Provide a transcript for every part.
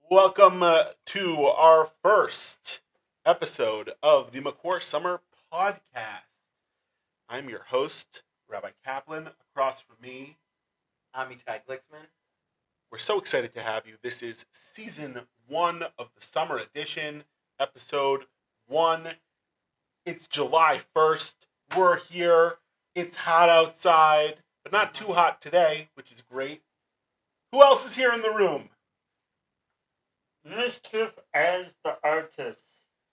Welcome to our first episode of the McCourt Summer Podcast. I'm your host, Rabbi Kaplan. Across from me, I'm Itai Glicksman. we're so excited to have you. This is season 1 of the summer edition, episode 1. It's July 1st. We're here. It's hot outside, but not too hot today, which is great. Who else is here in the room? Mischief as the artist.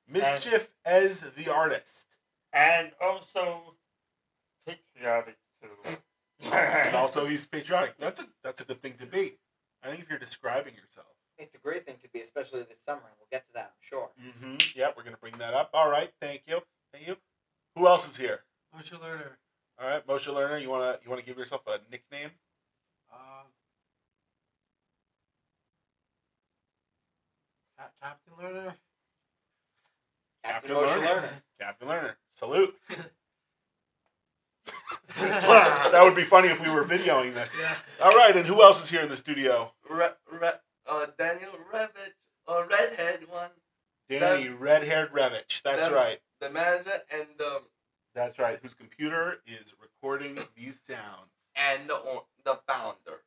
Mischief as the artist. And also patriotic too. And also he's patriotic. That's a good thing to be. I think if you're describing yourself. It's a great thing to be, especially this summer, and we'll get to that, I'm sure. Mm-hmm. Yeah, we're going to bring that up. All right, thank you. Who else is here? Moshe Lerner. All right, Moshe Lerner, you want to give yourself a nickname? Captain Lerner. Captain Moshe Lerner. Captain Lerner. Salute. That would be funny if we were videoing this. Yeah. All right, and who else is here in the studio? Daniel Revich, redhead one. Danny, red-haired Revich. That's right. The manager and That's right. Whose computer is recording these sounds. the founder.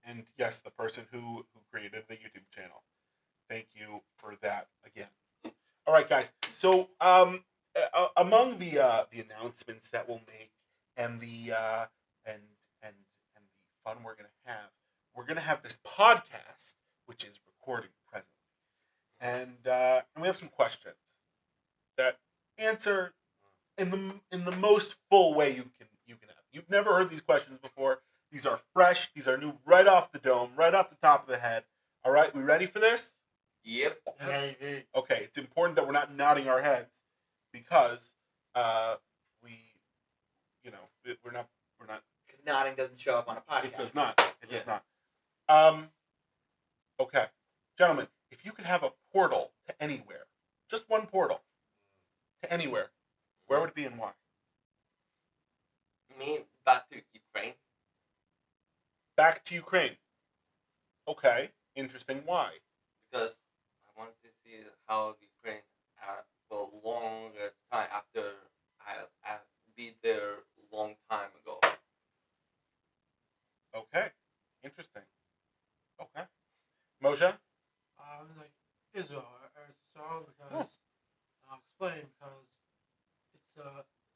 And yes, the person who created the YouTube channel. Thank you for that again. All right, guys. So among the announcements that we'll make and the and the fun we're gonna have this podcast, which is recording presently, and we have some questions that answer in the most full way you can have. You've never heard these questions before. These are fresh. These are new, right off the dome, right off the top of the head. All right, we ready for this? Yep. Maybe. Okay, it's important that we're not nodding our heads because we're not. Because nodding doesn't show up on a podcast. It does not. It does not. Okay, gentlemen, if you could have a portal to anywhere, just one portal to anywhere, where would it be and why? Me back to Ukraine. Back to Ukraine. Okay, interesting. Why? Because I want to see how Ukraine for a longer time after I be there a long time ago. Okay, interesting. Okay, Moshe. Like Israel, because I'll explain because it's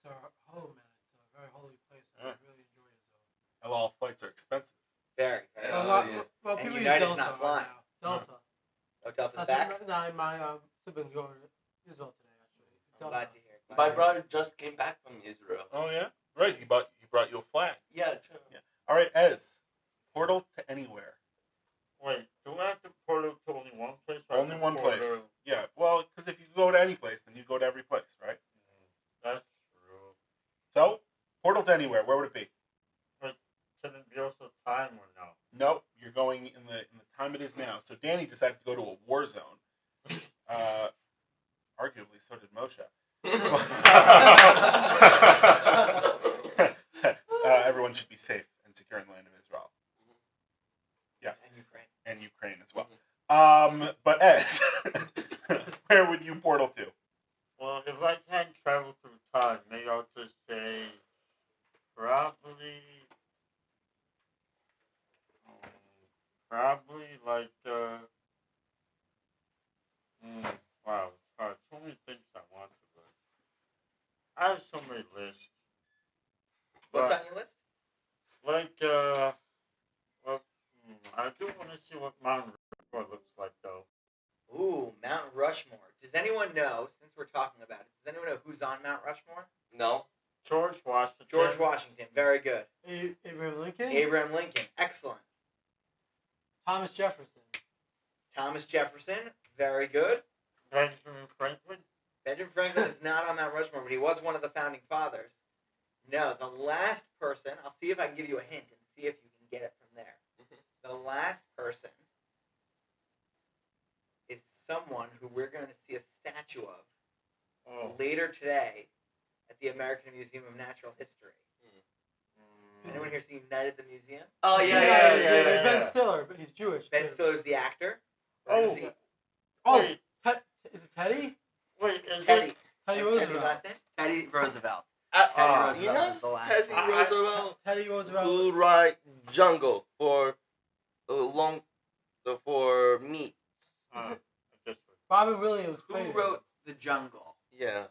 our home and it's a very holy place and I really enjoy Israel. Halal flights are expensive. Very. Well, And people use United's Delta not flying. right now. Delta. Oh, Delta's That's back? my siblings going to Israel today actually. I'm Delta. glad to hear. My brother just came back from Israel. Oh yeah, right. He brought you a flag. Yeah, true. Yeah. All right, Ez. Portal to anywhere. Wait, do I have to portal to only one place? Or Only one place. portal- Yeah. Well, because if you go to any place, then you go to every place, right? That's true. So, portal to anywhere. Where would it be? Can it be also time or no? Nope. You're going in the time it is now. So Danny decided to go to a war zone. Arguably, so did Moshe. Everyone should be safe and secure in the land of Israel. Yes. And Ukraine as well. But Ez, where would you portal to? Well, if I can't travel through time, maybe I'll just say probably like wow, so many things I want to do. I have so many lists. What's on your list? Like I do want to see what Mount Rushmore looks like though. Ooh, Mount Rushmore. Does anyone know, since we're talking about it, does anyone know who's on Mount Rushmore? No. George Washington. George Washington. Very good. Abraham Lincoln. Abraham Lincoln. Excellent. Thomas Jefferson. Thomas Jefferson. Very good. Benjamin Franklin. Benjamin Franklin is not on Mount Rushmore, but he was one of the founding fathers. No, the last person, I'll see if I can give you a hint and see if you can get it from there. The last person is someone who we're going to see a statue of later today at the American Museum of Natural History. Anyone here seen Night at the Museum? Oh, yeah. Ben Stiller, but he's Jewish. Ben too. Stiller's the actor. We're gonna Oh. see Oh, Wait, is it Teddy? wait, is Teddy. it? Teddy That's Teddy's Roosevelt. last name? Teddy Roosevelt. Ah. Teddy You Roosevelt know is the last Teddy one. Roosevelt Teddy Roosevelt. who write Jungle for for meat. I just Robin Williams. Who played him. wrote The Jungle? Yeah.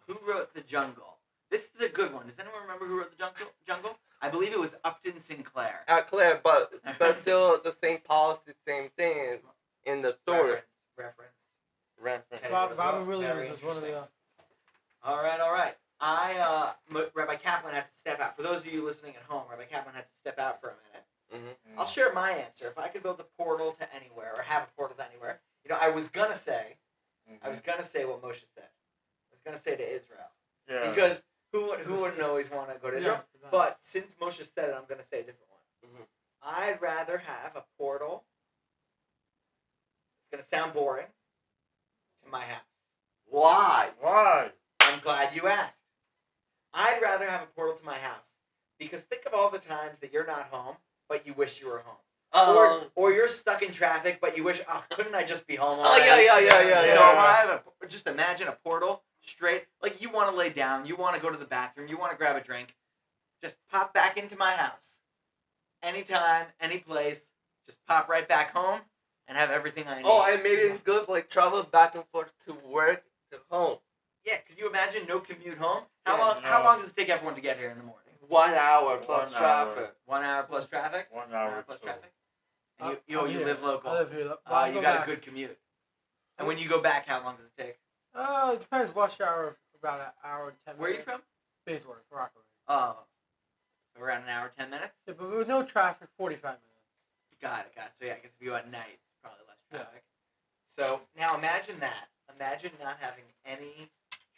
Who wrote The Jungle? This is a good one. Does anyone remember who wrote The Jungle? I believe it was Upton Sinclair. Claire, but still the same policy, same thing in the story. Reference. Reference. Teddy Robin Roosevelt, Williams very was one of the. All right. Rabbi Kaplan had to step out. For those of you listening at home, Rabbi Kaplan had to step out for a minute. Mm-hmm. I'll share my answer. If I could build a portal to anywhere, or have a portal to anywhere, I was gonna say what Moshe said. I was gonna say to Israel, Yeah. because who wouldn't always want to go to Israel? Yeah, But since Moshe said it, I'm gonna say a different one. Mhm. I'd rather have a portal. It's gonna sound boring. To my house. Why? Why? I'm glad you asked. I'd rather have a portal to my house because think of all the times that you're not home, but you wish you were home. Or you're stuck in traffic, but you wish, couldn't I just be home already? yeah. So if I have just imagine a portal straight, like you want to lay down, you want to go to the bathroom, you want to grab a drink, just pop back into my house. Anytime, any place, just pop right back home and have everything I need. Oh, and maybe it's good like travel back and forth to work to home. Yeah, could you imagine no commute home? Yeah, How long does it take everyone to get here in the morning? 1 hour plus 1 hour. traffic. 1 hour plus traffic? 1 hour plus too. traffic? And you I'm here. live local. I live here. You got a good commute. And when you go back, how long does it take? It depends. Rush hour, about an hour and 10 minutes. Where are you from? Bayswater, Rockaway. Oh, around an hour, 10 minutes? Yeah, but with no traffic, 45 minutes. Got it. So yeah, I guess if you go at night, probably less traffic. So now imagine that. Imagine not having any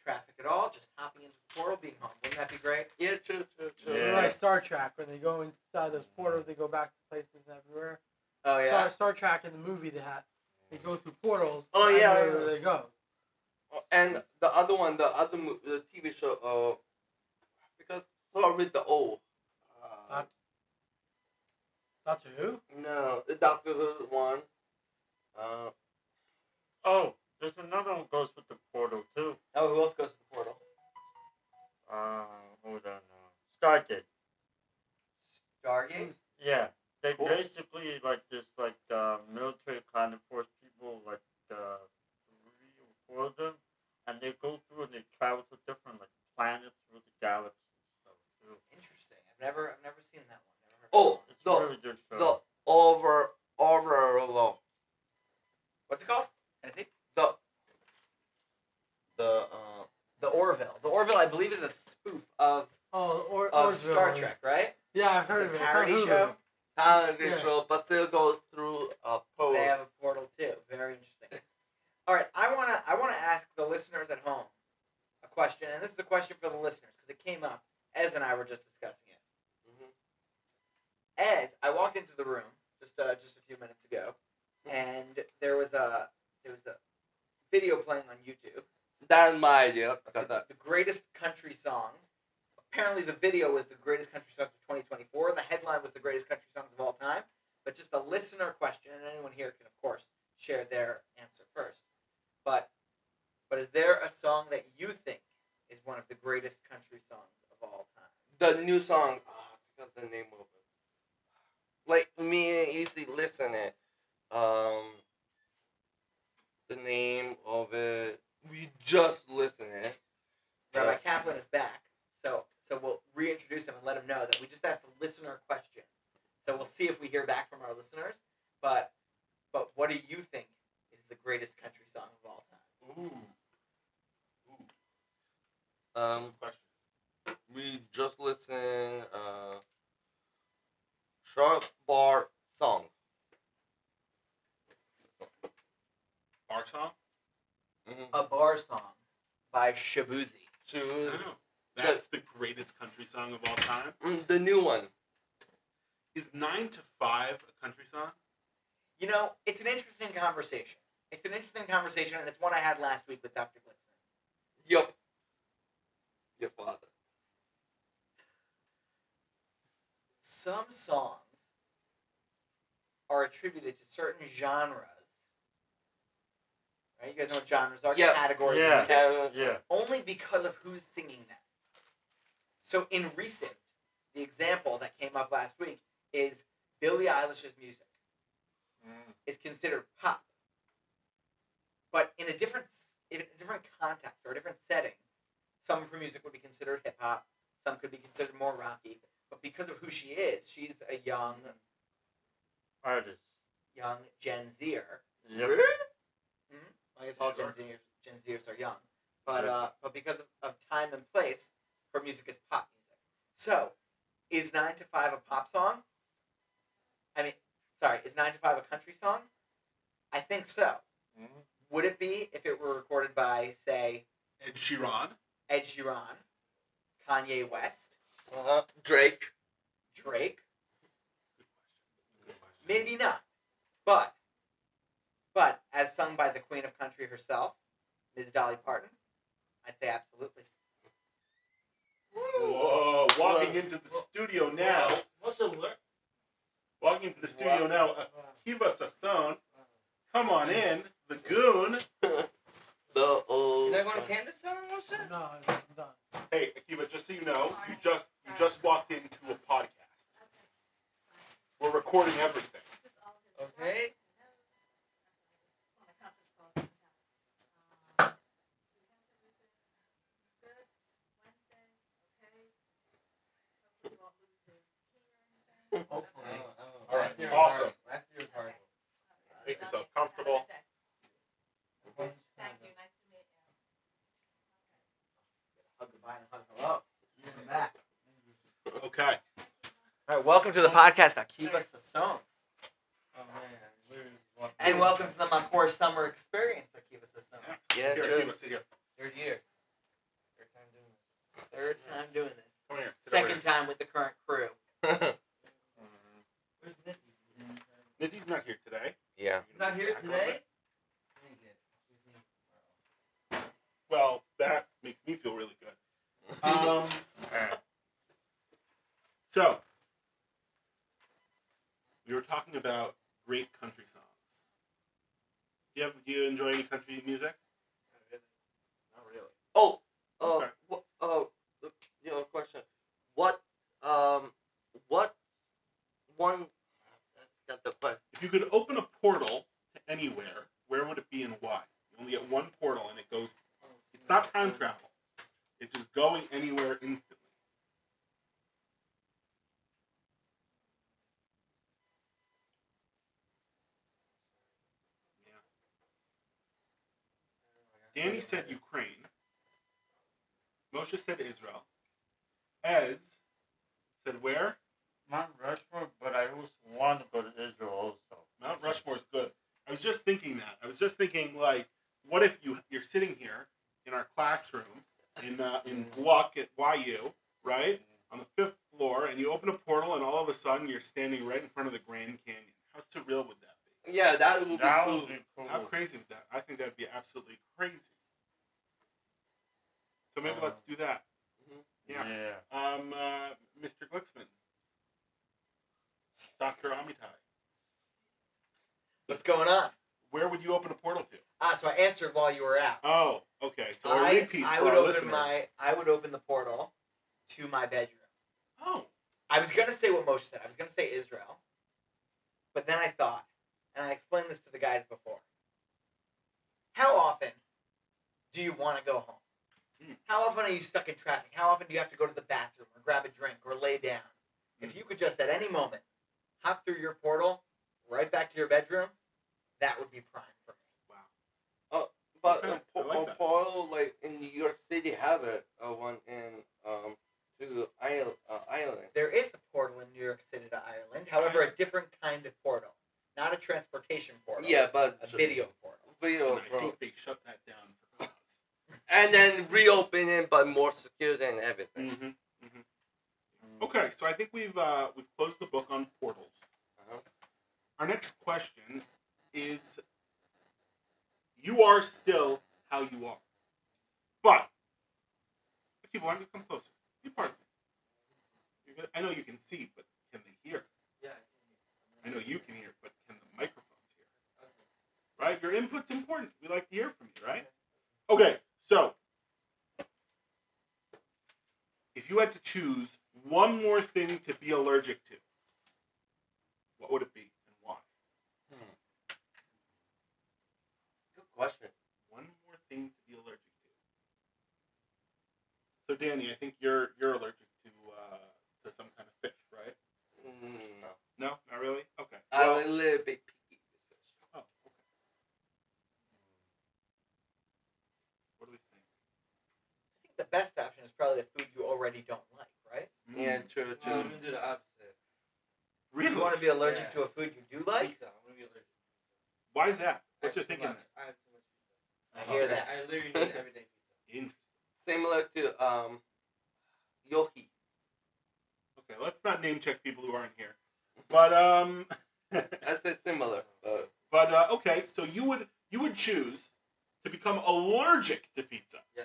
traffic at all, just hopping into the portal, being home. Wouldn't that be great? Yeah, true. Yeah. Like Star Trek, when they go inside those portals, they go back to places everywhere. Oh yeah. Star Trek in the movie, they go through portals. Oh, and yeah, wherever yeah. they go. And the other one, the TV show, because start with the O. Doctor Who? No, the Doctor Who one. Oh, there's another one goes with the portal too. Oh, who else goes to the portal? Hold on. Stargate. Stargate. Yeah, they Cool. basically like this military kind of force people 3 or 4 of them, and they go through and they travel to different planets through the galaxy and stuff too. Interesting. I've never seen that one. Never heard Oh, It's a really good show. the overall. What's it called? Can I see? The Orville. The Orville, I believe, is a spoof of Star Trek, right? Yeah, I've It's heard a of it. parody It's on show. Hulu. Hungry Yeah. show, but still goes through a portal. They have a portal too. Very interesting. All right, I wanna ask the listeners at home a question, and this is a question for the listeners because it came up. Ez and I were just discussing it. Mhm. Ez, I walked into the room just a few minutes ago, and there was a video playing on YouTube. That's my idea. The greatest country songs. Apparently, the video was the greatest country songs of 2024. The headline was the greatest country songs of all time. But just a listener question, and anyone here can, of course, share their answer first. But is there a song that you think is one of the greatest country songs of all time? The new song. I forgot the name of it. Like me, usually listen it. The name of it. We just listen it. Rabbi Kaplan is back, so we'll reintroduce him and let him know that we just asked a listener question. So we'll see if we hear back from our listeners. But what do you think is the greatest country song of all time? Question. We just listen. Short bar song. Bar song? Mm-hmm. A bar song by Shabuzi. Oh, that's the greatest country song of all time. The new one. Is 9 to 5 a country song? It's an interesting conversation. And it's one I had last week with Dr. Glitzner. Your father. Some songs are attributed to certain genres. Right? You guys know what genres are? Yeah. Categories of Yeah. music. Yeah. Only because of who's singing them. So in recent, the example that came up last week is Billie Eilish's music is considered pop, but in a different context or a different setting, some of her music would be considered hip hop, some could be considered more rocky. But because of who she is, she's a young Artist. Gen Zer. Yep. I guess all Sure. Gen Zers are young, but because of time and place, her music is pop music. So, is 9 to 5 a pop song? Is 9 to 5 a country song? I think so. Would it be if it were recorded by, say, Ed Sheeran. Ed Sheeran, Kanye West, Drake. Drake? Good question. Maybe not. But as sung by the Queen of Country herself, Ms. Dolly Parton, I'd say absolutely. Whoa! Walking into the studio now. What's the word? Walking into the studio now. Akiva Sasson. Come on in. The Goon. You You're not going to Kansas Center or something? No, I'm done. Hey, Akiva, just so you know, you just walked into a podcast. We're recording everything. Okay. Hopefully. All right, Last year was awesome. hard. Last year was hard. Make yourself comfortable. Thank you. Nice to meet you. Hug goodbye and hug hello. Welcome back. Okay. All right, welcome to the podcast, Akiva Sasson. Oh man. And welcome to the Makor Summer Experience, Akiva Sasson. Yeah, Here, true. Akiva, sit here. Third year. Third time doing this. Third time doing this. Come here. Sit over Second time with the current crew. Where's Nicky? here. Nitty's not here today. Yeah. He's not here today? Well, that makes me feel really good. So, we were talking about great country songs. Do you enjoy any country music? Not really. Oh, Okay. Question. What one? That's the question. If you could open a portal to anywhere, where would it be and why? You only get one portal and it goes. It's not time travel. It's just going anywhere instantly. Yeah. Danny said Ukraine. Moshe said Israel. Ez said where? Mount Rushmore, but I also want to go to Israel also. Mount Rushmore is good. I was just thinking that. I was just thinking, like, what if you're sitting here in our classroom in Gluck at YU, right, on the 5th floor, and you open a portal, and all of a sudden you're standing right in front of the Grand Canyon. How surreal would that be? Yeah, that would be That cool. would be cool. How crazy would that? I think that'd be absolutely crazy. So maybe let's do that. Yeah. Mr. Glicksman. Dr. Amitai. What's going on? Where would you open a portal to? So I answered while you were out. Oh, okay. So a I repeat for would our open listeners. I would open the portal to my bedroom. Oh. I was gonna say what Moshe said. I was gonna say Israel, but then I thought, and I explained this to the guys before. How often do you want to go home? How often are you stuck in traffic? How often do you have to go to the bathroom or grab a drink or lay down? If you could just at any moment hop through your portal right back to your bedroom, that would be prime for me. Wow. But Okay, I like that. Portal, like in New York City, have it one in to Ireland. There is a portal in New York City to Ireland, however, a different kind of portal, not a transportation portal. Yeah, but a video portal. video, And I bro. think they shut that down for cause. And then reopen it, but more security and everything. Okay, so I think we've closed the book on portals. Uh-huh. Our next question is: you are still how you are, but people, why don't you come closer? Be part of it. I know you can see, but can they hear? Yeah. I know you can hear, but can the microphones hear? Right? Your input's important. We like to hear from you, right? Okay, so if you had to choose one more thing to be allergic to, what would it be and why? Good question. One more thing to be allergic to. So Danny, I think you're allergic to some kind of fish, right? No. No, not really. Okay. I'm Well, a little bit picky with fish. oh, okay. What do we think? I think the best option is probably a food you already don't like, right? Yeah, true. Mm. I'm gonna do the opposite. Really? You want to be allergic Yeah. to a food you do like? Pizza. I'm gonna be allergic. Why is that? I What's your have too thinking much. there? I have too much pizza. I hear Okay. that. I literally need everyday pizza. Interesting. Similar to Yoki. Okay, let's not name check people who aren't here. But I said similar. okay, so you would choose to become allergic to pizza. Yeah.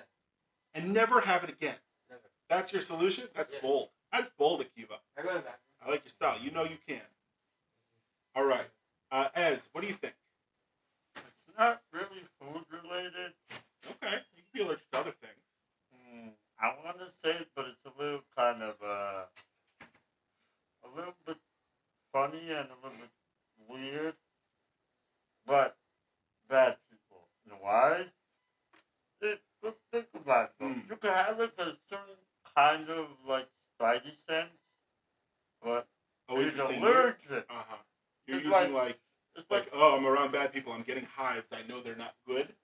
And never have it again. Never. That's your solution? That's Yeah. bold. That's bold, Akiva. I'm going back. I like your style. You know you can. All right. Ez, what do you think? It's not really food related. Okay, you can be allergic to other things. I want to say it, but it's a little kind of a little bit funny and a little bit weird. But bad people. You know why? Think about it. Though. You can have like a certain kind of like spidey sense, but Oh, you're interesting. allergic. Uh-huh. You're It's using like, It's like oh, I'm around bad people. I'm getting hives. I know they're not good.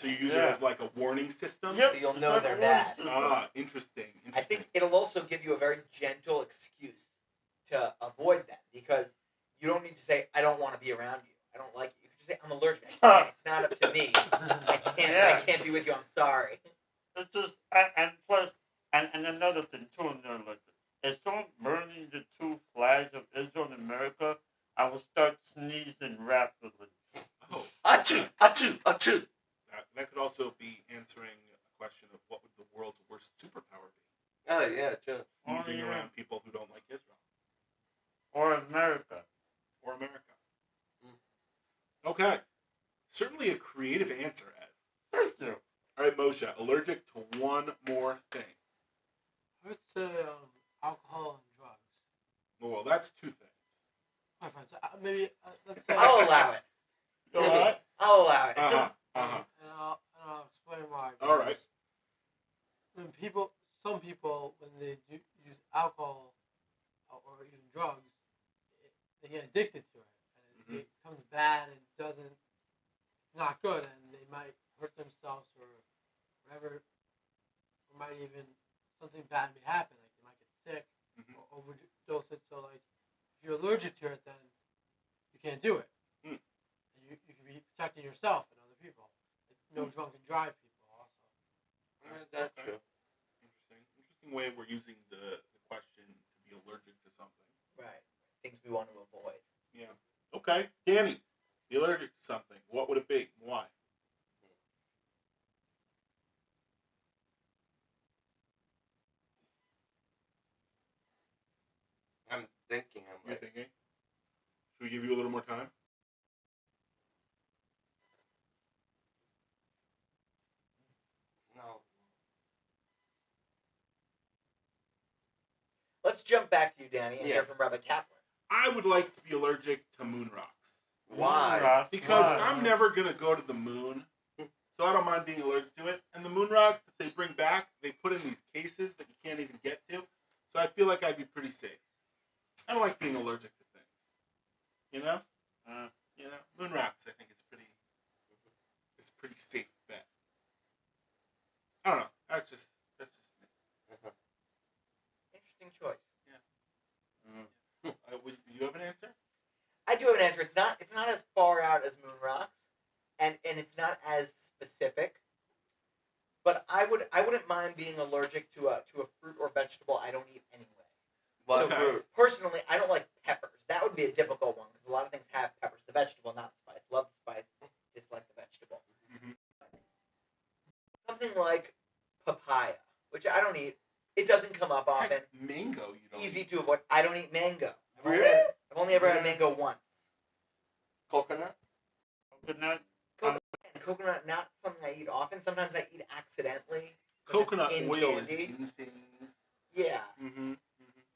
So you use it Yeah. as like a warning system? Yep, So you'll it's know like they're a warning bad. system. Ah, interesting. I think it'll also give you a very gentle excuse to avoid them because you don't need to say, I don't want to be around you. I don't like you. You can just say, I'm allergic. I can't. It's not up to me. I can't be with you. I'm sorry. It's just and plus and another thing too in there like as someone burning the two flags of Israel and America, I will start sneezing rapidly. Oh, Achoo! Achoo! Achoo! that could also be answering a question of what would the world's worst superpower be? Oh yeah, true. Sneezing Oh, yeah. around people who don't like Israel Or America. or America. Okay. Certainly a creative answer, Ed. Thank you. All right, Moshe, allergic to one more thing. I would say alcohol and drugs. Well, that's two things. My friends, maybe let's say. I'll allow it. You know what? I'll allow it. Uh-huh. Uh-huh. And I'll explain why. All right. When some people, when they do use alcohol or even drugs, they get addicted to it, and it becomes bad and doesn't. It's not good, and they might hurt themselves or whatever, or might even something bad may happen, like they might get sick or overdose it. So like, if you're allergic to it, then you can't do it. And you can be protecting yourself and other people. Like, no drunk and drive people also. That's Okay. true. Interesting way we're using the question to be allergic to something. Right. Things we want to avoid. Yeah. Okay. Danny, be allergic to something. What would it be? Why? I'm thinking. You're thinking? Should we give you a little more time? No. Let's jump back to you, Danny, and Yeah. hear from Rabbi Kaplan. I would like to be allergic to moon rocks. Why? Because Why? I'm never going to go to the moon. So I don't mind being allergic to it. And the moon rocks that they bring back, they put in these cases that you can't even get to. So I feel like I'd be pretty safe. I don't like being allergic to things. You know? Moon rocks I think it's a pretty safe bet. I don't know. That's just me. Interesting choice. You have an answer? I do have an answer. It's not as far out as moon rocks, and it's not as specific. But I wouldn't mind being allergic to a fruit or vegetable I don't eat anyway. What Okay. fruit? Personally, I don't like peppers. That would be a difficult one because a lot of things have peppers. The vegetable, not the spice. Love the spice, dislike the vegetable. Something like papaya, which I don't eat. It doesn't come up often. Heck, mango you don't Easy eat. to avoid. I don't eat mango. I've Really? only ever had Yeah. mango once. Coconut? Coconut. Coconut, not something I eat often. Sometimes I eat accidentally. 'cause it's Coconut in oil candy. is in things. Yeah, Mm-hmm.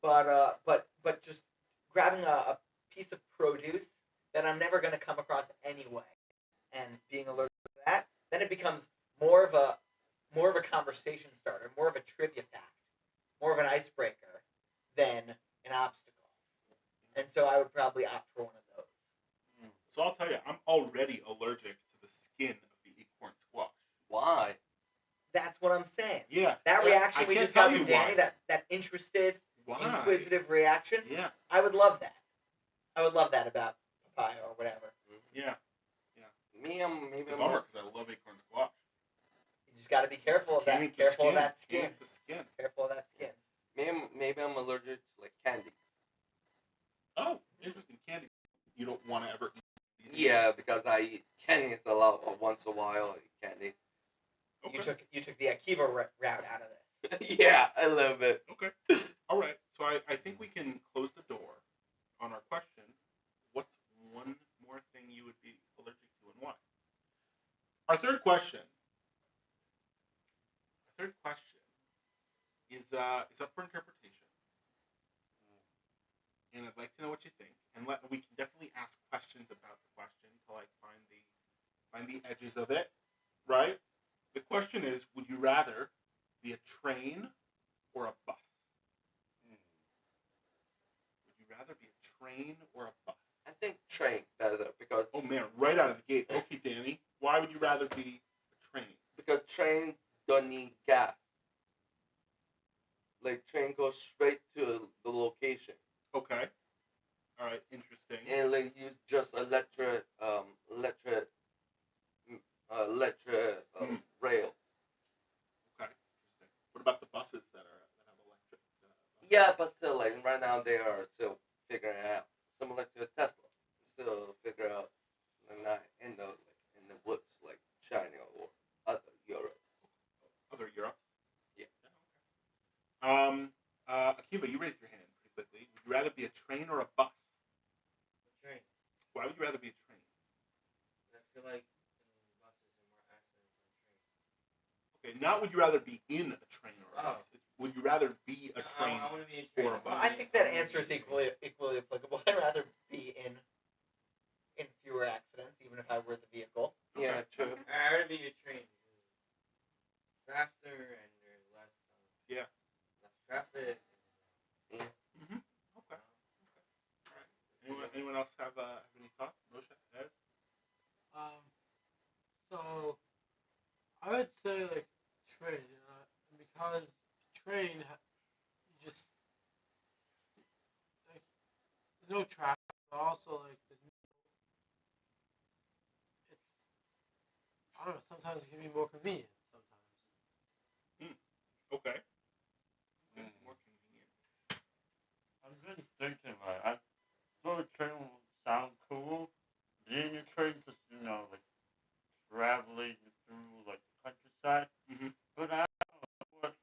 but just grabbing a piece of produce that I'm never going to come across anyway, and being allergic to that, then it becomes more of a conversation starter, more of a trivia fact, more of an icebreaker than an obstacle. And so I would probably opt for one of those. So I'll tell you, I'm already allergic to the skin of the acorn squash. Why? That's what I'm saying. Yeah. That yeah, reaction I we can't just tell got you from Danny, why. that interested, Why? inquisitive reaction, Yeah. I would love that. I would love that about papaya or whatever. Yeah. Me, maybe It's a I'm bummer because I love acorn squash. You just got to be careful of Can't that. eat the Careful of skin. that Can't skin. eat the skin. Careful of that skin. maybe I'm allergic to like candies. Oh, interesting. Candy. You don't want to ever eat these. Yeah, because I eat candies a lot. Once a while, I eat candy. Okay. You took the Akiva route out of this. Yeah, a little bit. Okay. All right. So I think we can close the door on our question. What's one more thing you would be allergic to and why? Our third question. Is up for interpretation, and I'd like to know what you think. And we can definitely ask questions about the question to like find the edges of it, right? The question is: would you rather be a train or a bus? Would you rather be a train or a bus? I think train better because Oh man, right out of the gate. Okay, Danny, why would you rather be a train? because train don't need gas. Like train goes straight to the location, Okay. All right. Interesting. and like use just electric rail. Okay. Interesting. What about the buses that have electric? Buses? Yeah, but still, like right now they are still figuring it out. Similar to a Tesla, still figure out not in the woods like China or other Europe. Other Europe. Yeah. Akiva, you raised your hand pretty quickly. Would you rather be a train or a bus? Train. Why would you rather be a train? I feel like in buses there are more accidents on trains. Okay, not would you rather be in a train or a bus. Oh. It's, would you rather be a train? I want to be a train. or a bus? Well, I think that answer is equally applicable. I'd rather be in fewer accidents, even if I were the vehicle. Yeah, true. I would be a train because it's faster and there's less Yeah. less traffic. Mm-hmm. Okay. All right. Anyone else have any thoughts? Moshe, Ed? So I would say like train, because train you just like there's no traffic, but also like it's I don't know. Sometimes it can be more convenient. Sometimes. Okay. Mm. More convenient. I've been thinking like I thought a train would sound cool. Being a train, just like traveling through like the countryside. Mm-hmm. But I don't know what.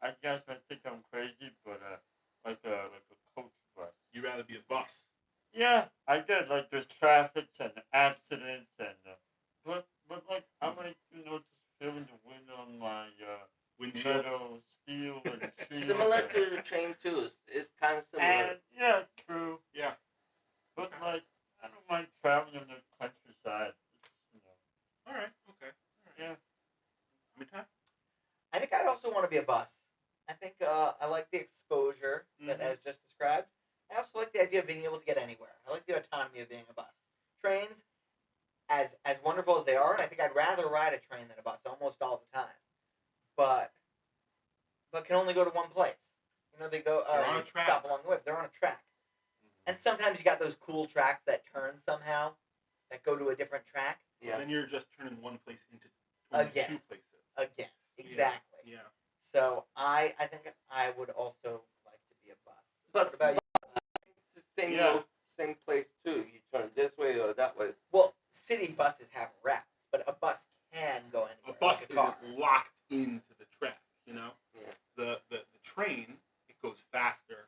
I guess I think I'm crazy, but like a coach bus. You'd rather be a bus. Yeah, I get like there's traffic and accidents and but like I like just feeling the wind on my Windshield. metal, steel, and shield. Similar to the train too. It's kind of similar. And yeah, true. Yeah. But like I don't mind traveling in the countryside. All right. Okay. Yeah. Amitai? I think I'd also want to be a bus. I think I like the exposure that Mhm. as just described. I also like the idea of being able to get anywhere. I like the autonomy of being a bus. Trains, as wonderful as they are, and I think I'd rather ride a train than a bus almost all the time. But can only go to one place. They go They're on a you track. stop along the way. But they're on a track. And sometimes you got those cool tracks that turn somehow, that go to a different track. Yeah. Then you're just turning one place into Again. two places. Again, exactly. Yeah. So I think I would also like to be a bus. But What about you? it's the same Yeah. same place too. You turn this way or that way. Well, city buses have routes, but a bus can go A anywhere. bus like a car. isn't locked into the track. Yeah. The train, it goes faster,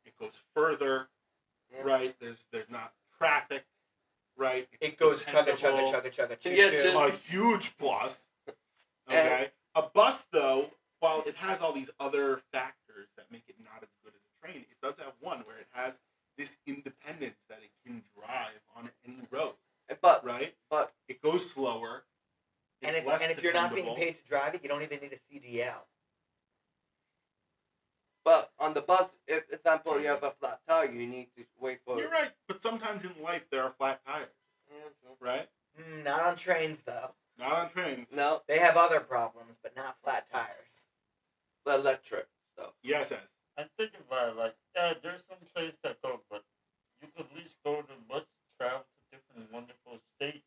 it goes further. Yeah. Right. There's Goes chugga dependable, chugga chugga chugga choo Yeah, choo. a huge plus. Okay, a bus though, while it has all these other factors that make it not as good as a train, it does have one where it has this independence that it can drive on any road. But Right? but It goes slower. It's And less if you're not being dependable. paid to drive it, you don't even need a CDL. but on the bus, if example you have a flat tire, you need to wait for. You're right, but sometimes in life there are flat tires, Yeah, true. right? Not on trains though. Not on trains. No, They have other problems, but not flat tires. the electric stuff. Yes, yes. I'm thinking about it, like, yeah, there's some trains that go, but you could at least go to bus travel to different wonderful states.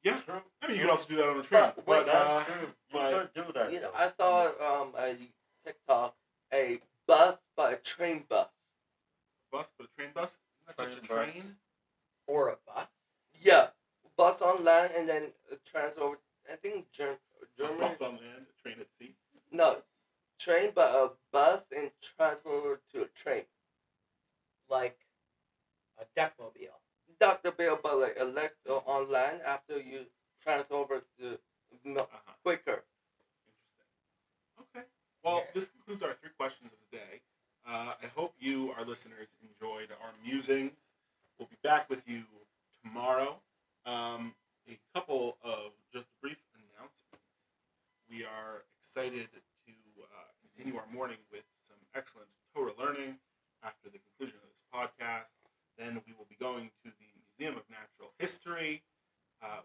Yeah. True. I mean, you could also do that on a train. But wait, That's true. You but- could do that. You know, though. I saw a TikTok a bus, but a train bus. bus, but a train bus? Isn't that just a Train bus. train? Or a bus. Yeah, bus on land and then trans over. I think A Germany. bus on land, a train at sea. No, train, but a bus and transfer over to a train. Like a deckmobile. Dr. Bill, but like on land after you transfer over to quicker. Interesting. Okay. Well, Yeah. this concludes our 3 questions of the day. I hope you, our listeners, enjoyed our musings. We'll be back with you tomorrow. A couple of just brief announcements. We are excited to continue our morning with some excellent Torah learning after the conclusion of this podcast. Then we will be going to the Museum of Natural History,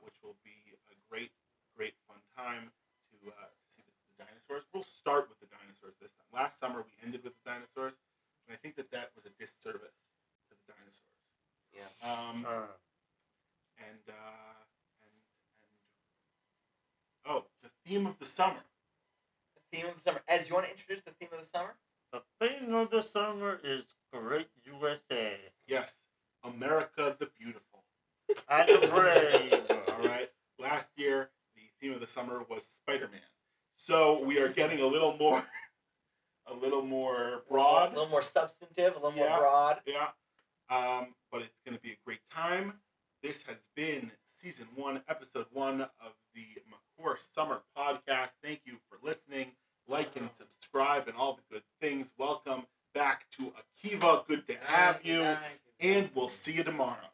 which will be a great, great fun time to see the dinosaurs. We'll start with the dinosaurs this time. Last summer we ended with the dinosaurs, and I think that was a disservice to the dinosaurs. Yeah. Oh, the theme of the summer. The theme of the summer. Ez, you want to introduce the theme of the summer? The theme of the summer is Great USA. Yes, America the Beautiful. And the brave. All right. Last year, the theme of the summer was Spider-Man. So we are getting a little more broad. A little more substantive, a little more Yeah. broad. Yeah. But it's going to be a great time. This has been Season 1, Episode 1 of the McCour Summer Podcast. Thank you for listening. Like and subscribe and all the good things. Welcome back to Akiva. Good to have you. And we'll see you tomorrow.